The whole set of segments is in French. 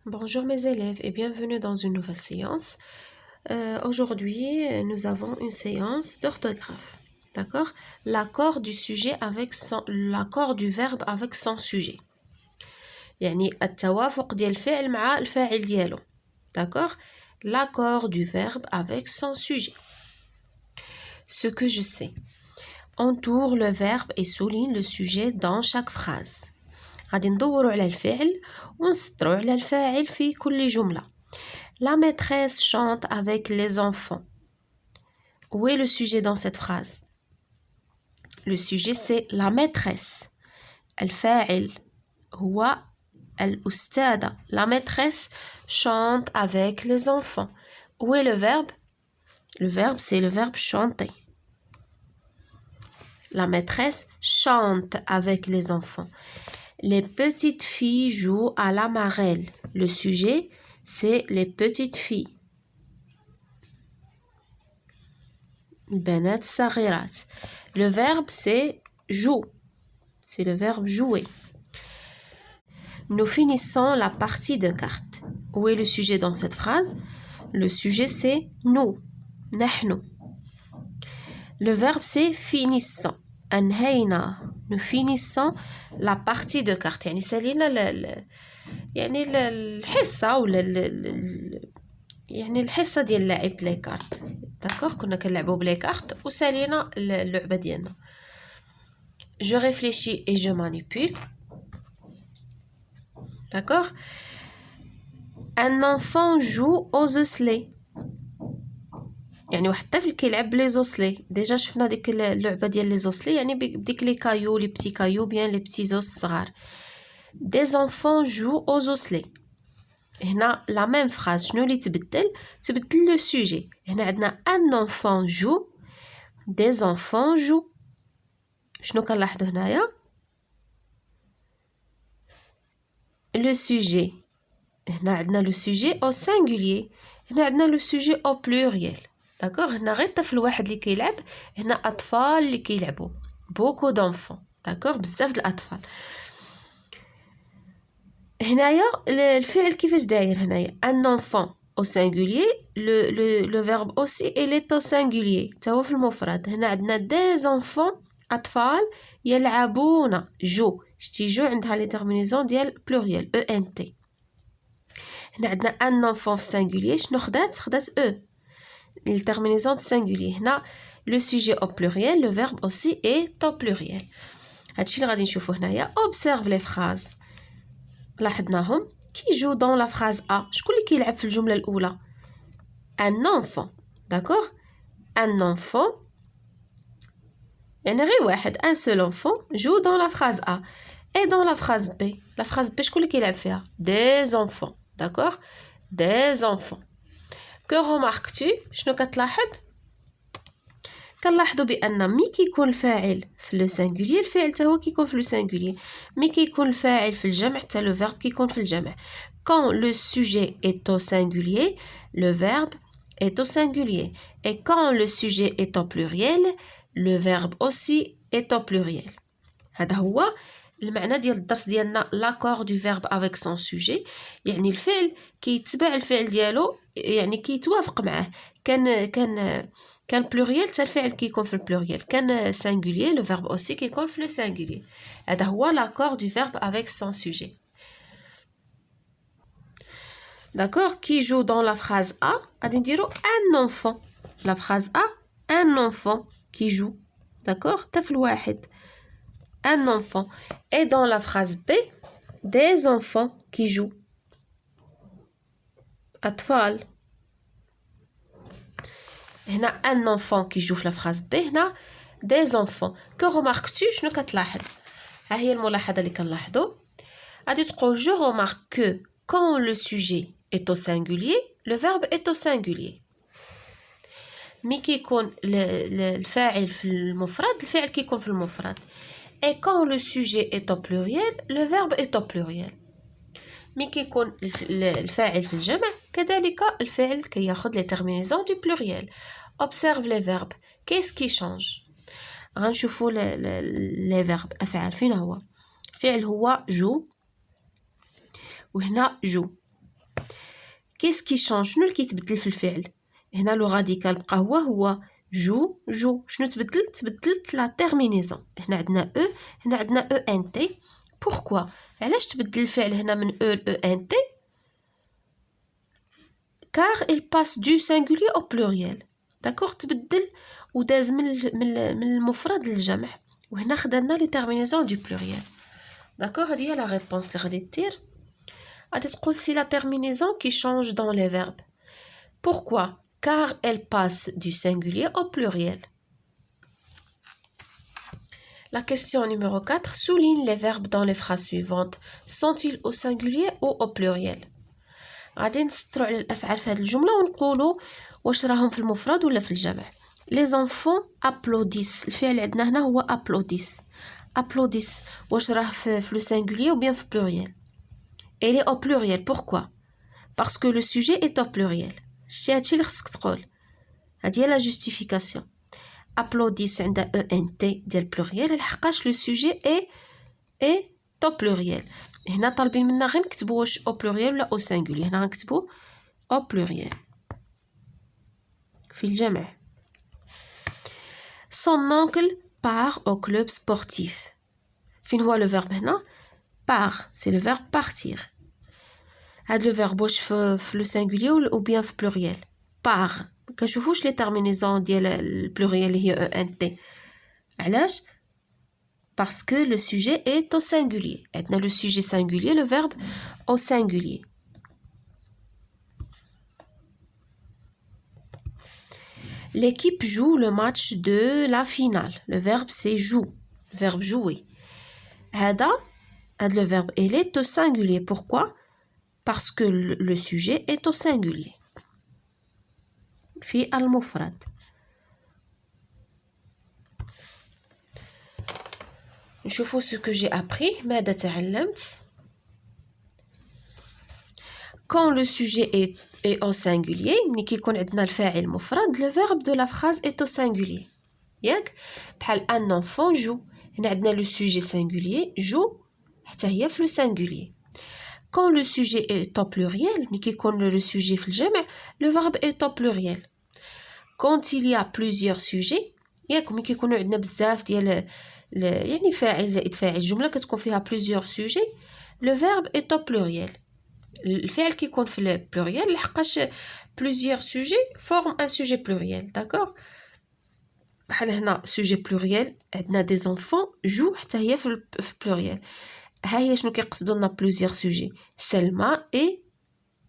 Bonjour mes élèves et bienvenue dans une nouvelle séance. Aujourd'hui, nous avons une séance d'orthographe. D'accord? L'accord du sujet avec l'accord du verbe avec son sujet. يعني التوافق ديال الفعل مع الفاعل ديالو. D'accord? L'accord du verbe avec son sujet. Ce que je sais. Entoure le verbe et souligne le sujet dans chaque phrase. غادي ندوروا على الفعل ونسطروا على الفاعل في كل جملة. La maîtresse chante avec les enfants. Où est le sujet dans cette phrase? Le sujet c'est la maîtresse. الفاعل هو الأستاذة. La maîtresse chante avec les enfants. Où est le verbe? Le verbe c'est le verbe chanter. La maîtresse chante avec les enfants. Les petites filles jouent à la marelle. Le sujet, c'est les petites filles. البنات الصغيرات. Le verbe, c'est joue. C'est le verbe jouer. Nous finissons la partie de cartes. Où est le sujet dans cette phrase? Le sujet, c'est nous. نحن. Le verbe, c'est finissons. أنهينا. Nous finissons la partie de cartes. يعني سالينا يعني الحصة ولا يعني الحصة ديال لعب لي كارت. داكوغ كنا كنلعبوا بلي كارت وسالينا اللعبة ديالنا. Je réfléchis et je manipule. D'accord? Un enfant joue aux osselets. يعني واحد الطفل كيلعب بلي زوسلي. ديجا شفنا ديك اللعبه ديال لي زوسلي يعني بديك لي كايو لي بتي كايو بيان لي بتي زوس صغار. Des enfants jouent aux osselets. هنا لا ميم فراز شنو اللي تبدل لو سوجي. هنا عندنا ان enfant joue. Des enfants jouent. شنو كنلاحظوا هنايا؟ لو سوجي هنا عندنا لو سوجي او سينغولير. هنا عندنا لو سوجي او بلوريال. داكوغ هنا غير طفل واحد اللي كيلعب. هنا اطفال اللي كيلعبوا بوكو دونفون. داكوغ بزاف د الاطفال. هنايا الفعل كيفاش داير هنايا ان enfant au singulier le verbe aussi il est au singulier تا هو في المفرد. هنا عندنا des enfants اطفال يلعبون جو. شتي جو عندها لي تيرمينيزون ديال بلوريال ENT. هنا عندنا ان enfant في singulier شنو خدات او التيرمينيزون singulier. هنا le sujet au pluriel le verbe aussi est au pluriel. هادشي اللي غادي نشوفو هنايا. observe les phrases. لاحظناهم كي جو دون لا فراز ا. شكون اللي كيلعب في الجمله الاولى؟ ان enfant. داكوغ ان enfant يعني غير واحد ان seul enfant جو دون لا فراز ا. اي دون لا فراز بي. لا فراز بي شكون اللي كيلعب فيها؟ des enfants. داكوغ des enfants. que remarques-tu؟ شنو كتلاحظ؟ كنلاحظوا بان مي كيكون الفاعل في لو سينغولير الفعل حتى هو كيكون في لو سينغولير. مي كيكون الفاعل في الجمع حتى لو فيرب كيكون في الجمع. quand le sujet est au singulier le verbe est au singulier et quand le sujet est au pluriel le verbe aussi est au pluriel. هذا هو المعنى ديال الدرس ديالنا l'accord du verbe avec son sujet. يعني الفعل كيتبع الفعل ديالو يعني كيتوافق معاه. كان بلوريال حتى الفعل كيكون في البلوريال. كان singulier le verbe aussi كيكون في le singulier. هذا هو l'accord du verbe avec son sujet. D'accord? Qui joue dans la phrase A غادي نديرو un enfant. La phrase A un enfant qui joue. D'accord? طفل واحد un enfant. Et dans la phrase B des enfants qui jouent. أطفال. هنا un enfant qui joue في la phrase B. هنا des enfants. que remarques-tu؟ شنو كتلاحظ؟ ها هي الملاحظة اللي كنلاحظو. غادي تقول je remarque que quand le sujet est au singulier le verbe est au singulier. مي كيكون الفاعل في المفرد الفعل كيكون في المفرد. et quand le sujet est au pluriel le verbe est au pluriel. مي كيكون الفاعل في الجمع كذلك الفعل كياخذ لي تيرمينيزون دو بلوريال. observe les verbes. qu'est-ce qui change؟ غنشوفوا لي فيرب افعال. فين هو؟ فعل هو جو وهنا جو. qu'est-ce qui change شنو اللي كيتبدل في الفعل هنا لو راديكال بقى هو جو شنو تبدلت لا تيرمينيزون هنا عندنا او هنا عندنا او ان تي pourquoi علاش تبدل الفعل هنا من او ل او ان تي car il passe du singulier au pluriel d'accord تبدل وداز من المفرد للجمع وهنا خدنا لي تيرمينيزون دو pluriel d'accord هذه هي لا ريبونس اللي غادي دير غادي تقول سي لا تيرمينيزون qui change dans les verbes pourquoi car elle passe du singulier au pluriel. La question numéro 4 souligne les verbes dans les phrases suivantes. Sont-ils au singulier ou au pluriel? غادي نسطروا على الافعال في هذه الجمله ونقولوا واش راهم في المفرد ولا في الجمع. Les enfants applaudissent. الفعل عندنا هنا هو applaudissent. واش راه في le singulier ou bien في pluriel? Elle est au pluriel. Pourquoi? Parce que le sujet est au pluriel. شتي هادشي اللي خصك تقول هادي هي لا جوستيفيكاسيون applaudissent عندها او ان تي ديال pluriel لحقاش لو سوجي اي تو pluriel هنا طالبين منا غير نكتبوا واش او pluriel ولا او singulier هنا غنكتبوا او pluriel في الجمع son oncle part au club sportif فين هو لو فيرب هنا part c'est le verbe partir هاد لو فيرب واش في لو singulier ou bien في pluriel part كنشوفوش لي تيرمينيزون ديال البلوريال اللي هي او ان تي علاش parce que le sujet est au singulier عندنا le sujet singulier le verbe au singulier l'équipe joue le match de la finale le verbe c'est joue le verbe jouer هذا le verbe il est au singulier pourquoi parce que le sujet est au singulier في المفرد نشوفوا ce que j'ai appris ماذا تعلمت quand le sujet est au singulier ملي كيكون عندنا الفاعل مفرد le verbe de la phrase est au singulier ياك بحال un enfant joue هنا عندنا le sujet singulier joue حتى هي في le singulier quand le sujet est au pluriel ملي كيكون le sujet في الجمع le verbe est au pluriel quand il y a plusieurs sujets ياك ملي كيكونوا عندنا بزاف ديال يعني فاعل زائد فاعل جمله كتكون فيها plusieurs sujets le verbe est au pluriel الفعل كيكون في البلوريال لحقاش plusieurs sujets forment un sujet pluriel d'accord بحال هنا sujet pluriel عندنا des enfants jouent حتى هي في pluriel ها هي شنو كيقصدوا لنا plusieurs sujets سلمى et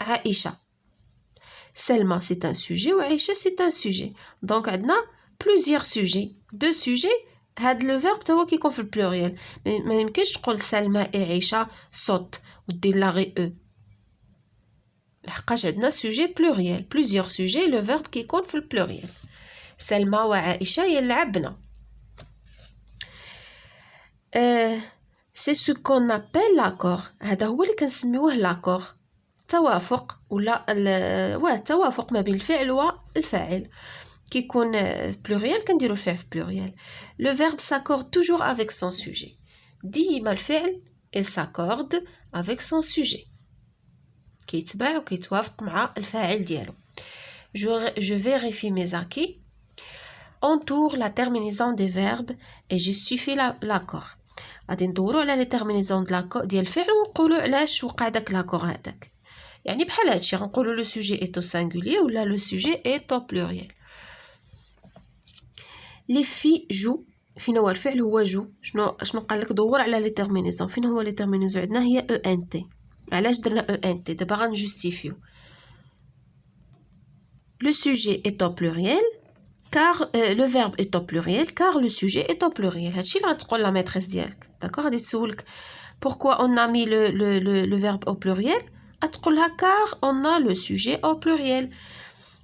عائشه Selma c'est un sujet ou Aïcha c'est un sujet. Donc عندنا plusieurs sujets. Deux sujets هاد le verbe هو كيكون في البلوريال ما يمكنش تقول سلمى et عائشة صوت ودير لا غي او لحقاش عندنا sujet pluriel plusieurs sujets le verbe كيكون في البلوريال سلمى وعائشة يلعبنا c'est ce qu'on appelle l'accord هذا هو اللي كنسميوه l'accord توافق ولا التوافق ما بين الفعل والفاعل كيكون pluriel كنديرو الفعل في pluriel le verbe s'accorde toujours avec son sujet ديما الفعل il s'accorde avec son sujet كيتبع وكيتوافق مع الفاعل ديالو je vérifie mes acquis entoure la terminaison des verbes et justifie l'accord غادي ندورو على لي تيرمينيزون ديال الفعل ونقولوا علاش وقع داك لاكور هذاك يعني بحال هادشي غنقولوا لو سوجي اي تو سينغولير ولا لو سوجي اي تو بلوريال لي في جو فين هو الفعل هو جو شنو قال لك دور على لي تيرمينيزون فين هو لي تيرمينيزون عندنا هي او ان تي علاش درنا او ان تي دابا غنجوستيفيو لو سوجي اي تو بلوريال car le verbe est au pluriel car le sujet est au pluriel هادشي اللي غتقول لا ميتريس ديالك داكوغ غادي تسولك pourquoi on a mis le verbe au pluriel غتقولها car on a le sujet au pluriel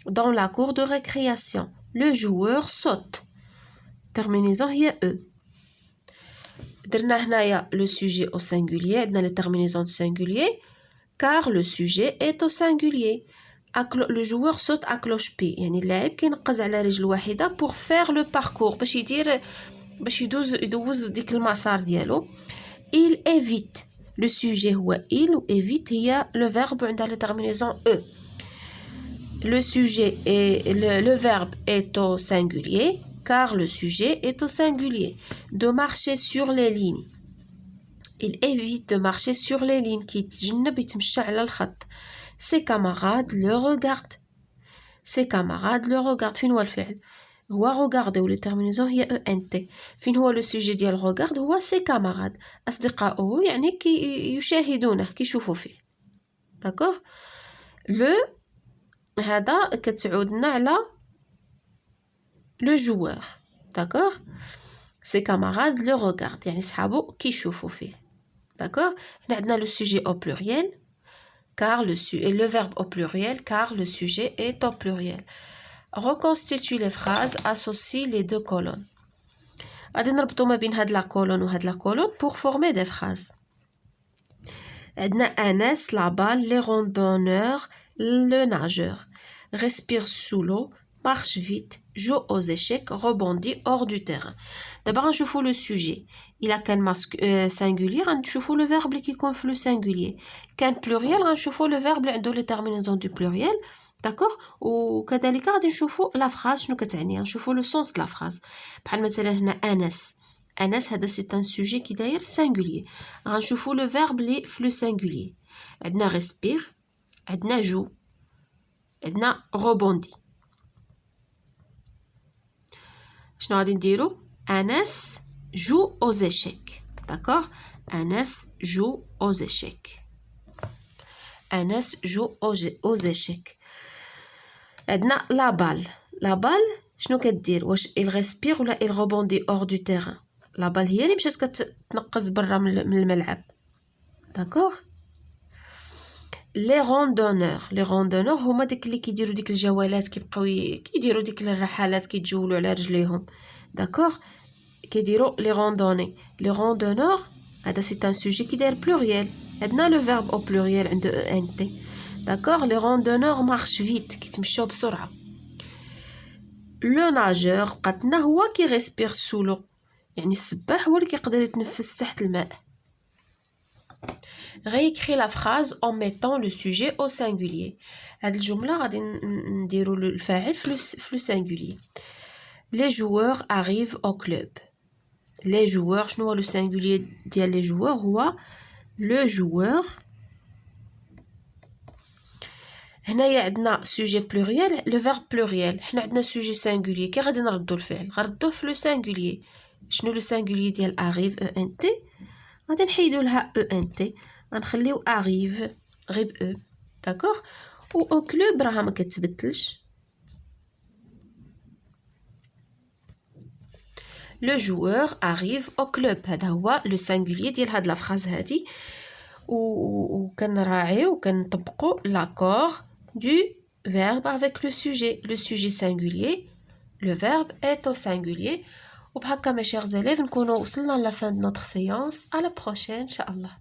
dans la cour de récréation le joueur saute terminaison هي e درنا هنايا le sujet au singulier عندنا les terminaisons du singulier car le sujet est au singulier le joueur saute à cloche-pied يعني اللاعب كينقز على رجل واحده pour faire le parcours باش يدوز ديك المسار ديالو il évite le sujet هو il و évite هي le verbe عندها la terminaison e le sujet et le verbe est au singulier car le sujet est au singulier. De marcher sur les lignes. Il évite de marcher sur les lignes. كيتجنب يتمشى على الخط. Ses camarades le regardent. Ses camarades le regardent. فين هو الفعل؟ هو regarder و الترمينيزون هي ENT. فين هو لو سوجي ديال regarde؟ هو ses camarades. أصدقاؤه يعني يشاهدونه كيشوفوا فيه. داكوغ؟ لو هذا كتعودنا على لو joueur. داكوغ؟ ses camarades le regardent يعني صحابو كيشوفوا فيه. D'accord? On a le sujet au pluriel car et le verbe au pluriel car le sujet est au pluriel. Reconstitue les phrases, associe les deux colonnes. غادي نربطو ما بين هاد لا كولون وهاد لا كولون pour former des phrases. عندنا أنس, la balle, les randonneurs, le nageur. Respire sous l'eau, marche vite, joue aux échecs, rebondit hors du terrain. D'abord, on choufou le sujet. Il a qu'un singulier, on choufou le verbe qui confie le singulier. Qu'un pluriel, on choufou le verbe qui a les terminaisons du pluriel. D'accord? Ou كذلك غادي نشوفوا la phrase شنو كتعني نشوفوا le sens de la phrase. بحال مثلا هنا أنس. أنس هذا c'est un sujet qui داير singulier. غنشوفوا le verbe اللي في le singulier. عندنا respire, عندنا joue, عندنا rebondit. شنو غادي نديرو؟ أنس joue aux échecs. D'accord? Anas joue aux échecs. Anas joue aux échecs. عندنا la balle. La balle شنو كدير؟ واش il respire ولا il rebondit hors du terrain؟ la balle هي اللي مشات كتنقز برا من الملعب. D'accord? Les randonneurs هما داك اللي كيديروا ديك الجولات كيبقاو كيديروا ديك الرحلات كيتجولوا على رجليهم. D'accord? كيديروا لي راندوني. لي راندونور هذا سي ان سوجي كي داير بلوريال. عندنا لو فيرب او بلوريال عنده ان تي. داكوغ لي راندونور مارش فيت كيتمشاو بسرعه. لو ناجور بقاتنا هو كي ريسبير سو لو يعني السباح هو اللي كيقدر يتنفس تحت الماء. réécrit la phrase en mettant le sujet au singulier. هاد الجمله غادي نديروا الفاعل في لو singulier. les joueurs arrivent au club. les joueurs شنو هو لو singulier ديال les joueurs هو le joueur. هنايا عندنا sujet pluriel le verbe pluriel. حنا عندنا sujet singulier كي غادي نردو الفعل غنردوه في لو singulier. شنو لو singulier ديال arrive ENT غادي نحيدو لها ENT غنخليو arrive غير E. داكوغ و au club راها ما كتبدلش. Le joueur arrive au club. هذا هو لو singulier ديال هاد لا phrase هادي و كنراعيو وكنطبقوا l'accord du verbe avec le sujet singulier. Le verbe est au singulier. وبهكا mes chers élèves نكونوا وصلنا à la fin de notre séance. À la prochaine, Inch'Allah.